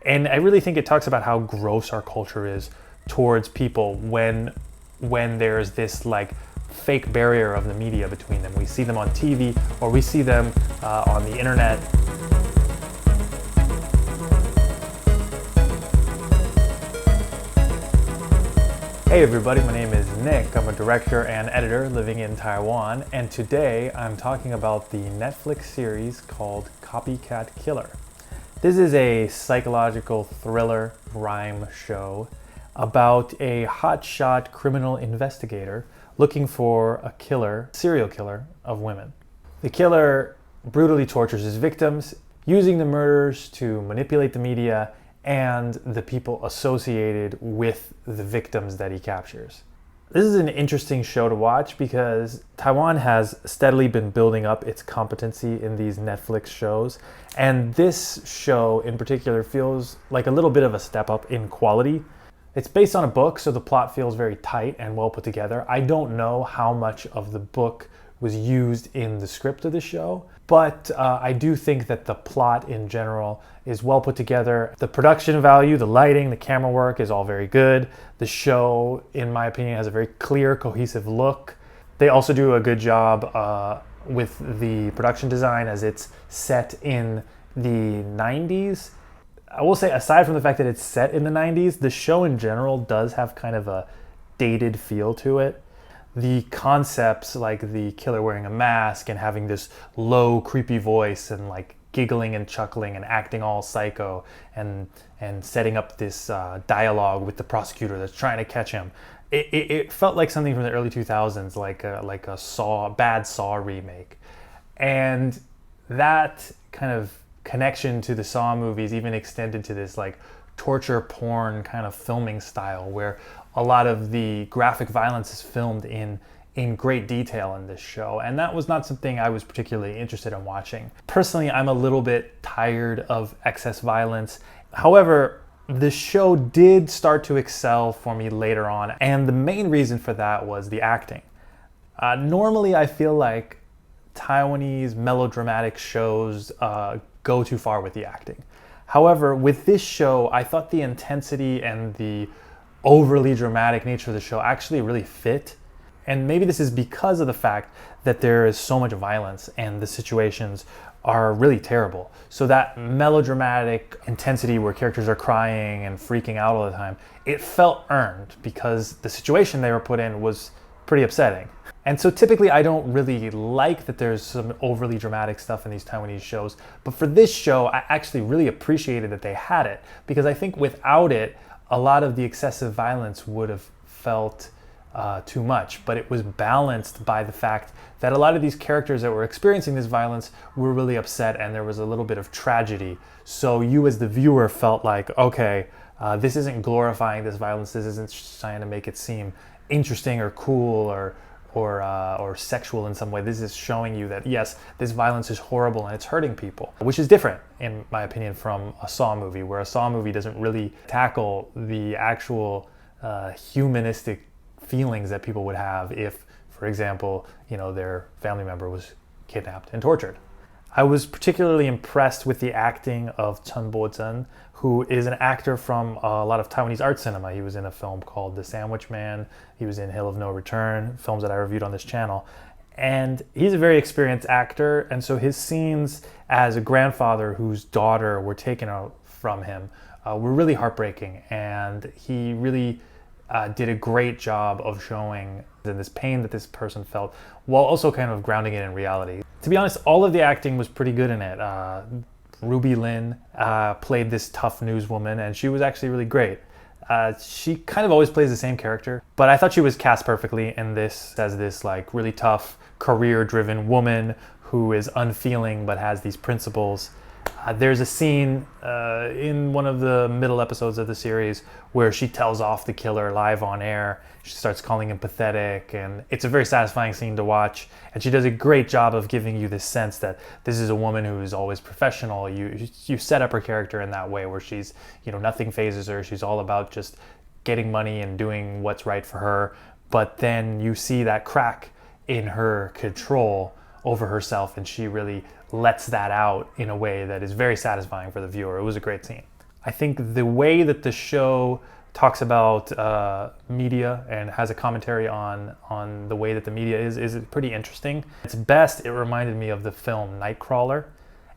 And I really think it talks about how gross our culture is towards people when there's this like fake barrier of the media between them. We see them on TV or we see them on the internet. Hey everybody, my name is Nick. I'm a director and editor living in Taiwan, and today I'm talking about the Netflix series called Copycat Killer. This is a psychological thriller rhyme show about a hotshot criminal investigator looking for a serial killer of women. The killer brutally tortures his victims, using the murders to manipulate the media and the people associated with the victims that he captures. This is an interesting show to watch because Taiwan has steadily been building up its competency in these Netflix shows, and this show in particular feels like a little bit of a step up in quality. It's based on a book, so the plot feels very tight and well put together. I don't know how much of the book was used in the script of the show, but I do think that the plot in general is well put together. The production value, the lighting, the camera work is all very good. The show, in my opinion, has a very clear, cohesive look. They also do a good job with the production design as it's set in the 90s. I will say, aside from the fact that it's set in the 90s, the show in general does have kind of a dated feel to it. The concepts like the killer wearing a mask and having this low, creepy voice and like giggling and chuckling and acting all psycho and setting up this dialogue with the prosecutor that's trying to catch him. It felt like something from the early 2000s, like a bad Saw remake. And that kind of connection to the Saw movies even extended to this like torture porn kind of filming style where a lot of the graphic violence is filmed in great detail in this show, and that was not something I was particularly interested in watching. Personally, I'm a little bit tired of excess violence. However, the show did start to excel for me later on, and the main reason for that was the acting. Normally, I feel like Taiwanese melodramatic shows go too far with the acting. However, with this show, I thought the intensity and the overly dramatic nature of the show actually really fit. And maybe this is because of the fact that there is so much violence and the situations are really terrible. So that melodramatic intensity where characters are crying and freaking out all the time, it felt earned because the situation they were put in was pretty upsetting. And so typically I don't really like that there's some overly dramatic stuff in these Taiwanese shows, but for this show I actually really appreciated that they had it, because I think without it a lot of the excessive violence would have felt too much, but it was balanced by the fact that a lot of these characters that were experiencing this violence were really upset and there was a little bit of tragedy. So you as the viewer felt like, okay, this isn't glorifying this violence, this isn't trying to make it seem interesting or cool or sexual in some way. This is showing you that yes, this violence is horrible and it's hurting people, which is different in my opinion from a Saw movie, where a Saw movie doesn't really tackle the actual humanistic feelings that people would have if, for example, their family member was kidnapped and tortured. I was particularly impressed with the acting of Chen Bo-zhen, who is an actor from a lot of Taiwanese art cinema. He was in a film called The Sandwich Man. He was in Hill of No Return, films that I reviewed on this channel. And he's a very experienced actor, and so his scenes as a grandfather whose daughter were taken out from him were really heartbreaking, and he really did a great job of showing this pain that this person felt while also kind of grounding it in reality. To be honest, all of the acting was pretty good in it. Ruby Lin played this tough newswoman, and she was actually really great. She kind of always plays the same character, but I thought she was cast perfectly in this as this like really tough, career-driven woman who is unfeeling but has these principles. There's a scene in one of the middle episodes of the series where she tells off the killer live on air. She starts calling him pathetic, and it's a very satisfying scene to watch. And she does a great job of giving you this sense that this is a woman who is always professional. You set up her character in that way where she's, nothing phases her. She's all about just getting money and doing what's right for her. But then you see that crack in her control over herself, and she really lets that out in a way that is very satisfying for the viewer. It was a great scene. I think the way that the show talks about media and has a commentary on the way that the media is pretty interesting. At its best, it reminded me of the film Nightcrawler.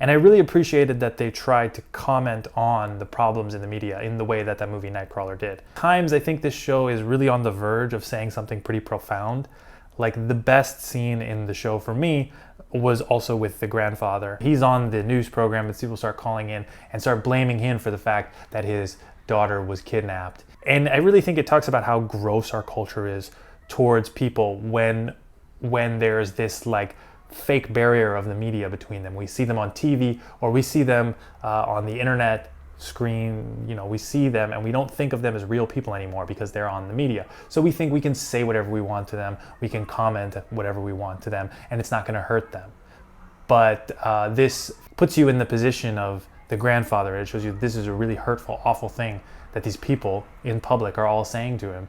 And I really appreciated that they tried to comment on the problems in the media in the way that that movie Nightcrawler did. At times, I think this show is really on the verge of saying something pretty profound. Like, the best scene in the show for me was also with the grandfather. He's on the news program and people start calling in and start blaming him for the fact that his daughter was kidnapped. And I really think it talks about how gross our culture is towards people when there's this like fake barrier of the media between them. We see them on TV or we see them on the internet screen, you know, we see them and we don't think of them as real people anymore because they're on the media. So we think we can say whatever we want to them, we can comment whatever we want to them, and it's not going to hurt them. But this puts you in the position of the grandfather. It shows you this is a really hurtful, awful thing that these people in public are all saying to him,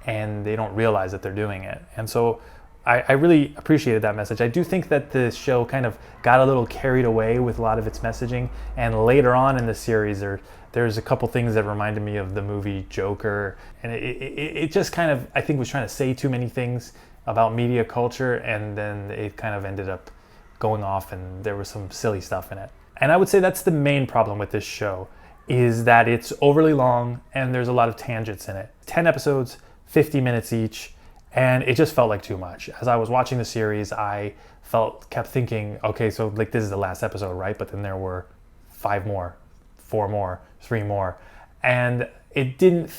and they don't realize that they're doing it. And so I really appreciated that message. I do think that the show kind of got a little carried away with a lot of its messaging, and later on in the series there's a couple things that reminded me of the movie Joker, and it just kind of, I think, was trying to say too many things about media culture, and then it kind of ended up going off and there was some silly stuff in it. And I would say that's the main problem with this show, is that it's overly long and there's a lot of tangents in it. 10 episodes, 50 minutes each, and it just felt like too much. As I was watching the series, I kept thinking, okay, so like this is the last episode, right? But then there were 5 more, 4 more, 3 more. And it didn't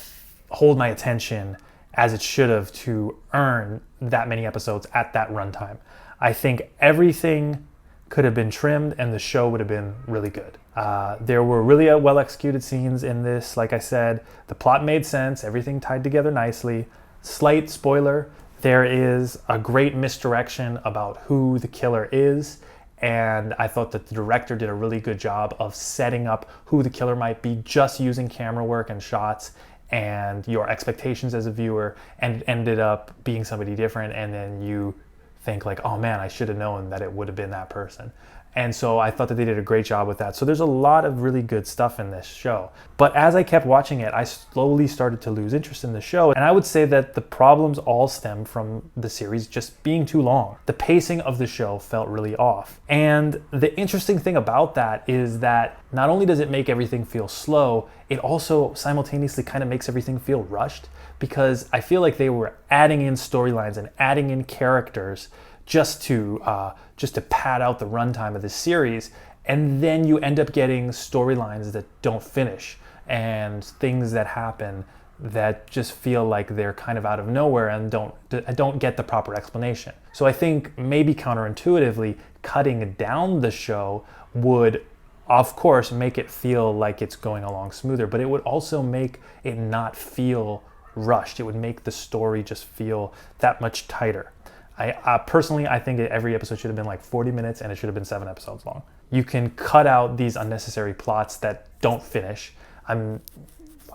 hold my attention as it should have to earn that many episodes at that runtime. I think everything could have been trimmed and the show would have been really good. There were really well executed scenes in this. Like I said, the plot made sense, everything tied together nicely. Slight spoiler, there is a great misdirection about who the killer is, and I thought that the director did a really good job of setting up who the killer might be just using camera work and shots and your expectations as a viewer, and it ended up being somebody different, and then you think like, oh man, I should have known that it would have been that person. And so I thought that they did a great job with that. So there's a lot of really good stuff in this show. But as I kept watching it, I slowly started to lose interest in the show. And I would say that the problems all stem from the series just being too long. The pacing of the show felt really off. And the interesting thing about that is that not only does it make everything feel slow, it also simultaneously kind of makes everything feel rushed, because I feel like they were adding in storylines and adding in characters just to pad out the runtime of the series, and then you end up getting storylines that don't finish and things that happen that just feel like they're kind of out of nowhere and don't get the proper explanation. So I think maybe counterintuitively cutting down the show would, of course, make it feel like it's going along smoother, but it would also make it not feel rushed. It would make the story just feel that much tighter. Personally, I think every episode should have been like 40 minutes and it should have been 7 episodes long. You can cut out these unnecessary plots that don't finish. I'm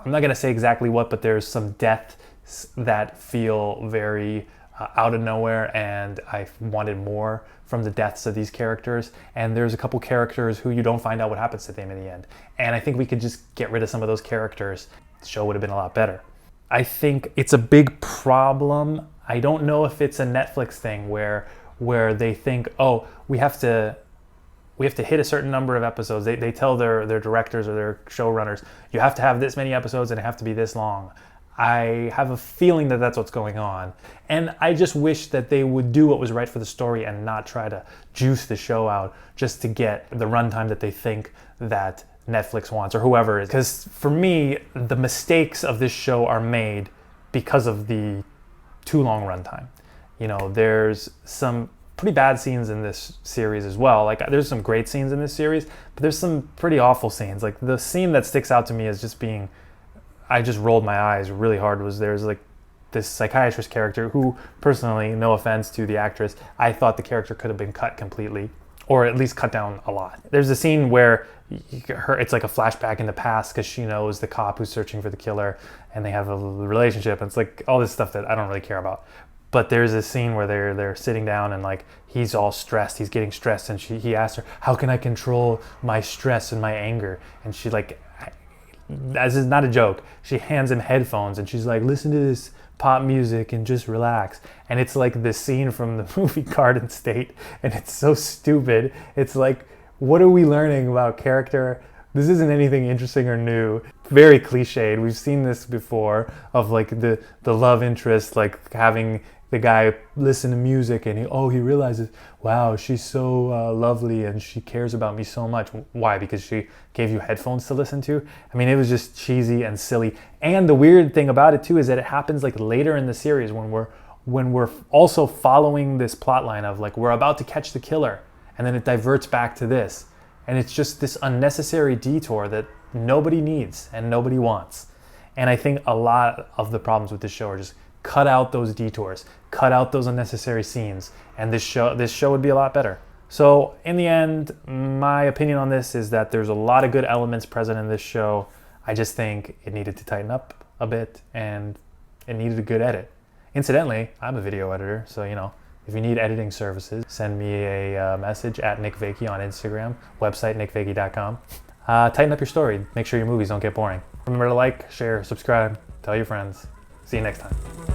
not going to say exactly what, but there's some deaths that feel very out of nowhere, and I wanted more from the deaths of these characters. And there's a couple characters who you don't find out what happens to them in the end. And I think we could just get rid of some of those characters. The show would have been a lot better. I think it's a big problem. I don't know if it's a Netflix thing where they think, oh, we have to hit a certain number of episodes. They tell their directors or their showrunners, you have to have this many episodes and it have to be this long. I have a feeling that that's what's going on. And I just wish that they would do what was right for the story and not try to juice the show out just to get the runtime that they think that Netflix wants, or whoever is. Because for me, the mistakes of this show are made because of the too long runtime. You know, there's some pretty bad scenes in this series as well. Like, there's some great scenes in this series, but there's some pretty awful scenes. Like, the scene that sticks out to me as just being, I just rolled my eyes really hard, was there's like this psychiatrist character who, personally, no offense to the actress, I thought the character could have been cut completely, or at least cut down a lot. There's a scene where it's like a flashback in the past because she knows the cop who's searching for the killer, and they have a relationship, and it's like all this stuff that I don't really care about. But there's a scene where they're sitting down and like he's all stressed, he's getting stressed, and he asks her, how can I control my stress and my anger? And she like this is not a joke. She hands him headphones and she's like, listen to this pop music and just relax. And it's like the scene from the movie Garden State, and it's so stupid. It's like, what are we learning about character? This isn't anything interesting or new. Very cliched. We've seen this before, of like the love interest, like having the guy listen to music and he realizes, wow, she's so lovely and she cares about me so much. Why? Because she gave you headphones to listen to? I mean, it was just cheesy and silly. And the weird thing about it too is that it happens like later in the series when we're also following this plot line of like, we're about to catch the killer, and then it diverts back to this. And it's just this unnecessary detour that nobody needs and nobody wants. And I think a lot of the problems with this show are just cut out those detours, cut out those unnecessary scenes, and this show would be a lot better. So in the end, my opinion on this is that there's a lot of good elements present in this show. I just think it needed to tighten up a bit and it needed a good edit. Incidentally, I'm a video editor, so if you need editing services, send me a message at Nick Vakey on Instagram, website nickvakey.com. Tighten up your story. Make sure your movies don't get boring. Remember to like, share, subscribe, tell your friends. See you next time.